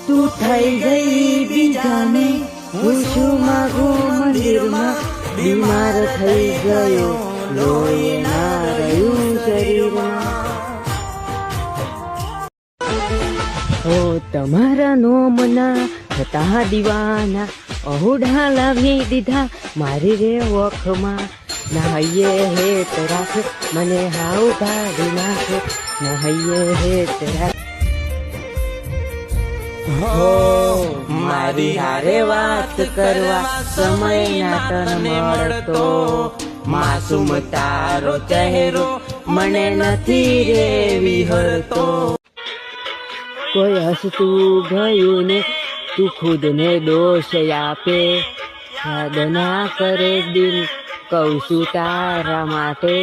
તું થઈ ગઈ બીજાને, હું છું માગું મંદિરમાં, બીમાર થઈ ગયો, લોહી ના રહ્યું શરીરમાં. ઓ તમારા નોમના હતા દીવાના, અહોડા લાવી દીધા મારી રે વખમાં. નહૈયે હેત રાખ મને હાવ કાઢી નાખે, નહૈયે હેત રાખ. હો મારી હારે વાત કરવા સમય નાટન મળતો, માસૂમ તારો ચહેરો મને નથી રે વિહરતો. કોઈ હસતું ગયું ને તું ખુદ ને દોષ આપે, યાદ ના કરે દિલ કહું છું તારા માટે.